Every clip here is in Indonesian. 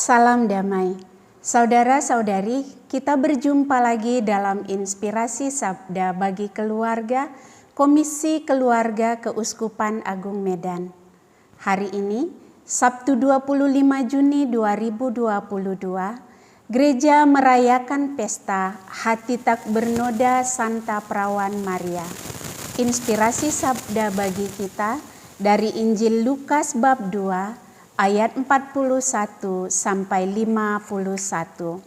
Salam damai. Saudara-saudari, kita berjumpa lagi dalam Inspirasi Sabda bagi Keluarga, Komisi Keluarga Keuskupan Agung Medan. Hari ini, Sabtu 25 Juni 2022, Gereja merayakan pesta Hati Tak Bernoda Santa Perawan Maria. Inspirasi Sabda bagi kita dari Injil Lukas bab 2, ayat 41 sampai 51.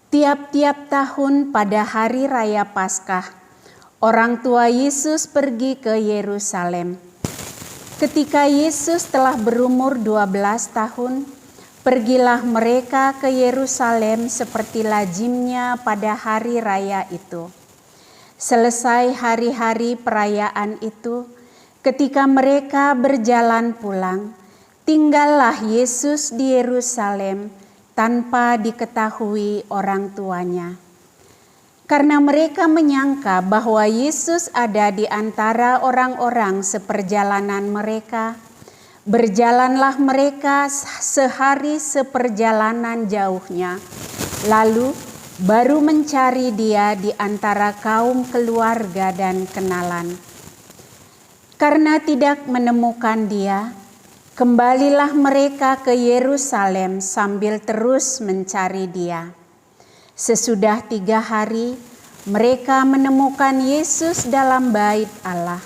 Tiap-tiap tahun pada hari raya Paskah, orang tua Yesus pergi ke Yerusalem. Ketika Yesus telah berumur 12 tahun, pergilah mereka ke Yerusalem seperti lazimnya pada hari raya itu. Selesai hari-hari perayaan itu, ketika mereka berjalan pulang, tinggallah Yesus di Yerusalem tanpa diketahui orang tuanya. Karena mereka menyangka bahwa Yesus ada di antara orang-orang seperjalanan mereka, berjalanlah mereka sehari seperjalanan jauhnya, lalu baru mencari dia di antara kaum keluarga dan kenalan. Karena tidak menemukan dia, kembalilah mereka ke Yerusalem sambil terus mencari dia. Sesudah 3 hari, mereka menemukan Yesus dalam bait Allah.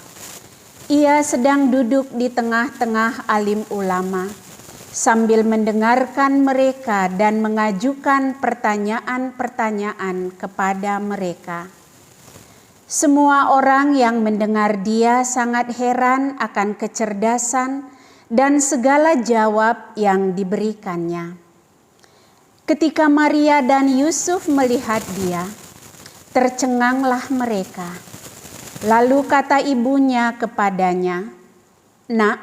Ia sedang duduk di tengah-tengah alim ulama, sambil mendengarkan mereka dan mengajukan pertanyaan-pertanyaan kepada mereka. Semua orang yang mendengar dia sangat heran akan kecerdasan dan segala jawab yang diberikannya. Ketika Maria dan Yusuf melihat dia, tercenganglah mereka. Lalu kata ibunya kepadanya, "Nak,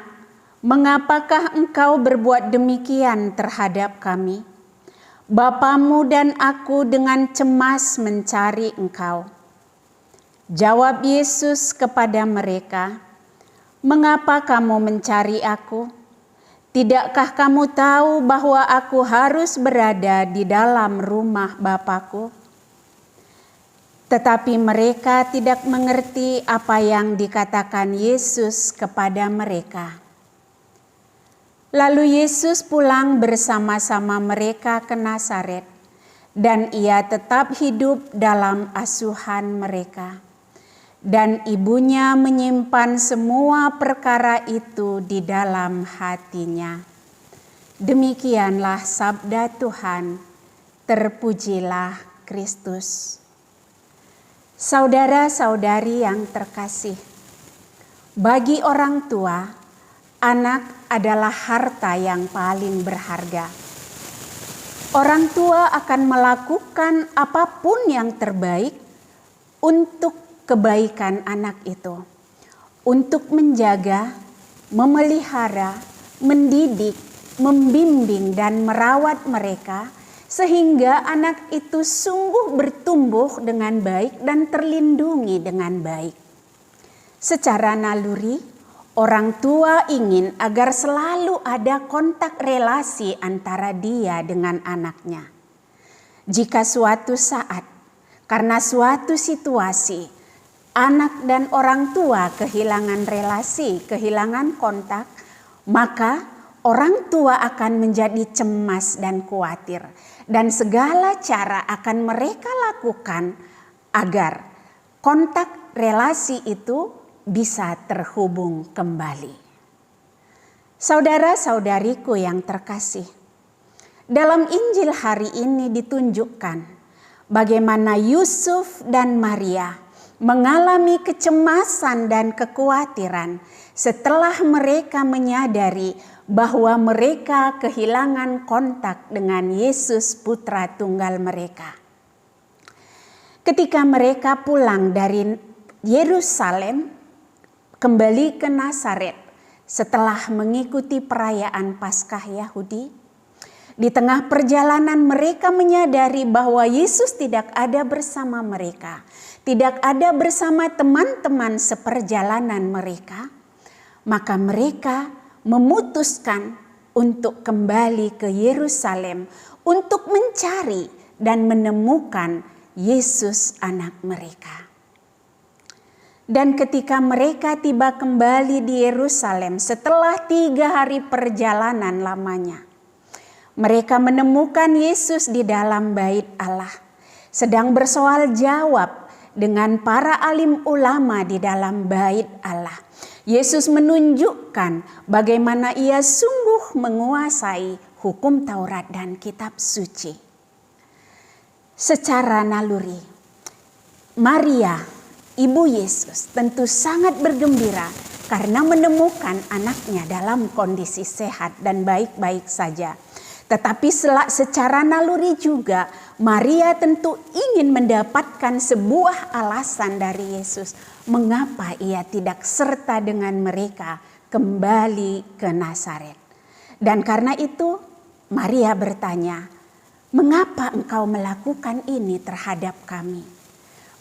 mengapakah engkau berbuat demikian terhadap kami? Bapamu dan aku dengan cemas mencari engkau." Jawab Yesus kepada mereka, "Mengapa kamu mencari aku? Tidakkah kamu tahu bahwa aku harus berada di dalam rumah Bapa-Ku?" Tetapi mereka tidak mengerti apa yang dikatakan Yesus kepada mereka. Lalu Yesus pulang bersama-sama mereka ke Nazaret, dan ia tetap hidup dalam asuhan mereka. Dan ibunya menyimpan semua perkara itu di dalam hatinya. Demikianlah sabda Tuhan. Terpujilah Kristus. Saudara-saudari yang terkasih, bagi orang tua, anak adalah harta yang paling berharga. Orang tua akan melakukan apapun yang terbaik untuk kebaikan anak itu, untuk menjaga, memelihara, mendidik, membimbing dan merawat mereka sehingga anak itu sungguh bertumbuh dengan baik dan terlindungi dengan baik. Secara naluri, orang tua ingin agar selalu ada kontak relasi antara dia dengan anaknya. Jika suatu saat, karena suatu situasi, anak dan orang tua kehilangan relasi, kehilangan kontak, maka orang tua akan menjadi cemas dan khawatir. Dan segala cara akan mereka lakukan agar kontak relasi itu bisa terhubung kembali. Saudara-saudariku yang terkasih, dalam Injil hari ini ditunjukkan bagaimana Yusuf dan Maria mengalami kecemasan dan kekhawatiran setelah mereka menyadari bahwa mereka kehilangan kontak dengan Yesus Putra Tunggal mereka. Ketika mereka pulang dari Yerusalem kembali ke Nazaret setelah mengikuti perayaan Paskah Yahudi, di tengah perjalanan mereka menyadari bahwa Yesus tidak ada bersama mereka, tidak ada bersama teman-teman seperjalanan mereka, maka mereka memutuskan untuk kembali ke Yerusalem untuk mencari dan menemukan Yesus anak mereka. Dan ketika mereka tiba kembali di Yerusalem setelah 3 hari perjalanan lamanya, mereka menemukan Yesus di dalam bait Allah, sedang bersoal jawab dengan para alim ulama di dalam bait Allah. Yesus menunjukkan bagaimana ia sungguh menguasai hukum Taurat dan kitab suci. Secara naluri, Maria, ibu Yesus, tentu sangat bergembira karena menemukan anaknya dalam kondisi sehat dan baik-baik saja. Tetapi secara naluri juga Maria tentu ingin mendapatkan sebuah alasan dari Yesus mengapa ia tidak serta dengan mereka kembali ke Nazaret. Dan karena itu Maria bertanya, "Mengapa engkau melakukan ini terhadap kami?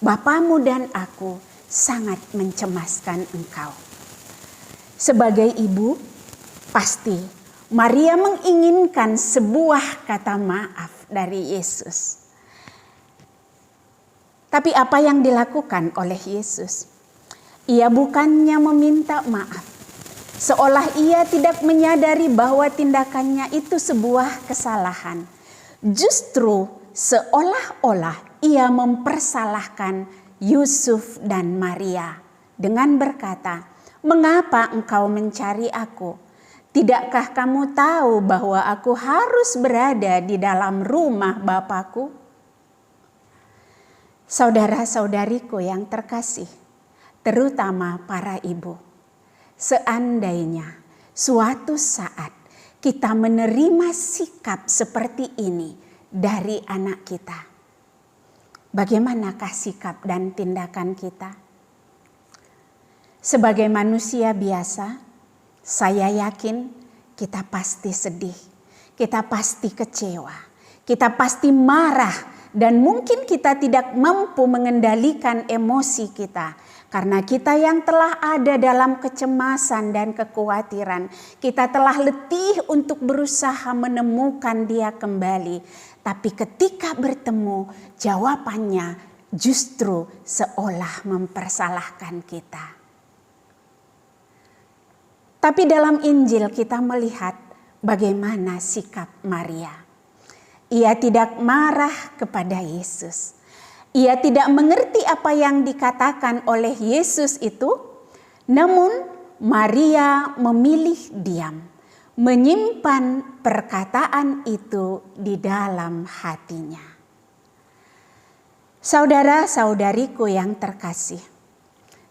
Bapamu dan aku sangat mencemaskan engkau." Sebagai ibu, pasti Maria menginginkan sebuah kata maaf dari Yesus. Tapi apa yang dilakukan oleh Yesus? Ia bukannya meminta maaf, seolah ia tidak menyadari bahwa tindakannya itu sebuah kesalahan. Justru seolah-olah ia mempersalahkan Yusuf dan Maria dengan berkata, "Mengapa engkau mencari aku? Tidakkah kamu tahu bahwa aku harus berada di dalam rumah Bapakku?" Saudara-saudariku yang terkasih, terutama para ibu, seandainya suatu saat kita menerima sikap seperti ini dari anak kita, bagaimanakah sikap dan tindakan kita? Sebagai manusia biasa, saya yakin kita pasti sedih, kita pasti kecewa, kita pasti marah, dan mungkin kita tidak mampu mengendalikan emosi kita. Karena kita yang telah ada dalam kecemasan dan kekhawatiran, kita telah letih untuk berusaha menemukan dia kembali. Tapi ketika bertemu, jawabannya justru seolah mempersalahkan kita. Tapi dalam Injil kita melihat bagaimana sikap Maria. Ia tidak marah kepada Yesus. Ia tidak mengerti apa yang dikatakan oleh Yesus itu. Namun Maria memilih diam, menyimpan perkataan itu di dalam hatinya. Saudara-saudariku yang terkasih,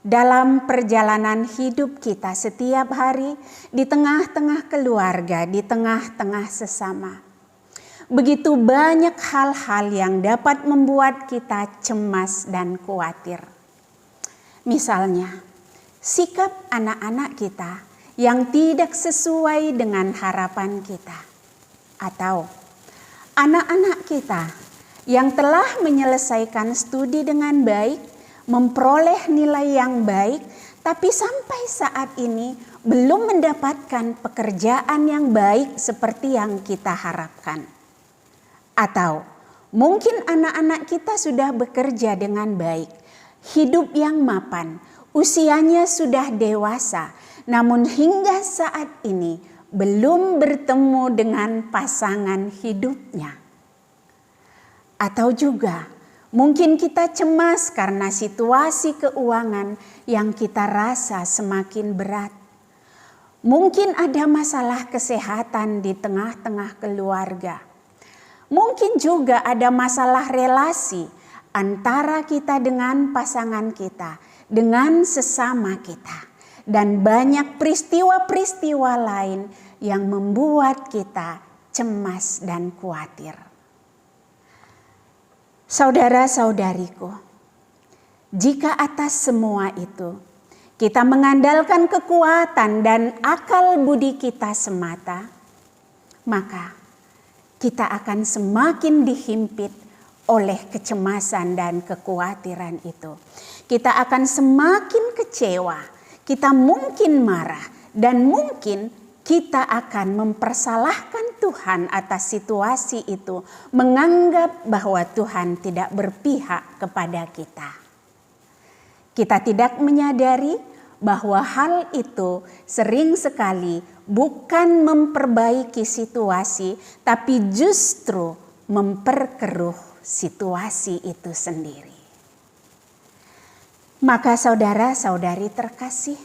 dalam perjalanan hidup kita setiap hari, di tengah-tengah keluarga, di tengah-tengah sesama, begitu banyak hal-hal yang dapat membuat kita cemas dan khawatir. Misalnya, sikap anak-anak kita yang tidak sesuai dengan harapan kita. Atau anak-anak kita yang telah menyelesaikan studi dengan baik, memperoleh nilai yang baik, tapi sampai saat ini belum mendapatkan pekerjaan yang baik seperti yang kita harapkan. Atau mungkin anak-anak kita sudah bekerja dengan baik, hidup yang mapan, usianya sudah dewasa, namun hingga saat ini belum bertemu dengan pasangan hidupnya. Atau juga mungkin kita cemas karena situasi keuangan yang kita rasa semakin berat. Mungkin ada masalah kesehatan di tengah-tengah keluarga. Mungkin juga ada masalah relasi antara kita dengan pasangan kita, dengan sesama kita. Dan banyak peristiwa-peristiwa lain yang membuat kita cemas dan khawatir. Saudara-saudariku, jika atas semua itu kita mengandalkan kekuatan dan akal budi kita semata, maka kita akan semakin dihimpit oleh kecemasan dan kekhawatiran itu. Kita akan semakin kecewa, kita mungkin marah, dan mungkin kita akan mempersalahkan Tuhan atas situasi itu, menganggap bahwa Tuhan tidak berpihak kepada kita. Kita tidak menyadari bahwa hal itu sering sekali bukan memperbaiki situasi, tapi justru memperkeruh situasi itu sendiri. Maka saudara-saudari terkasih,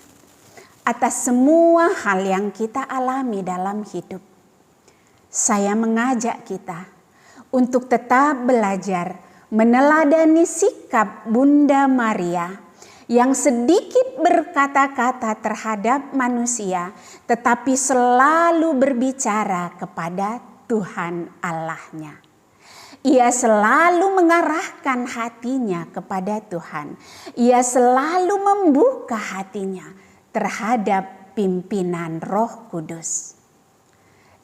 atas semua hal yang kita alami dalam hidup, saya mengajak kita untuk tetap belajar meneladani sikap Bunda Maria yang sedikit berkata-kata terhadap manusia, tetapi selalu berbicara kepada Tuhan Allahnya. Ia selalu mengarahkan hatinya kepada Tuhan. Ia selalu membuka hatinya terhadap pimpinan Roh Kudus.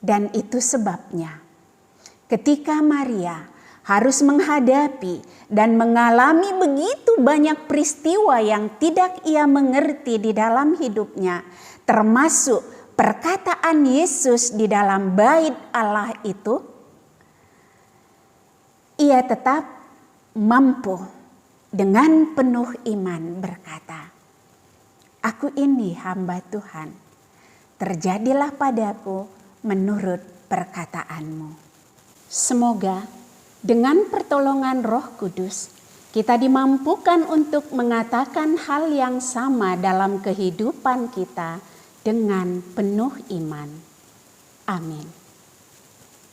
Dan itu sebabnya ketika Maria harus menghadapi dan mengalami begitu banyak peristiwa yang tidak ia mengerti di dalam hidupnya, termasuk perkataan Yesus di dalam bait Allah itu, ia tetap mampu dengan penuh iman berkata, "Aku ini hamba Tuhan, terjadilah padaku menurut perkataanmu." Semoga dengan pertolongan Roh Kudus, kita dimampukan untuk mengatakan hal yang sama dalam kehidupan kita dengan penuh iman. Amin.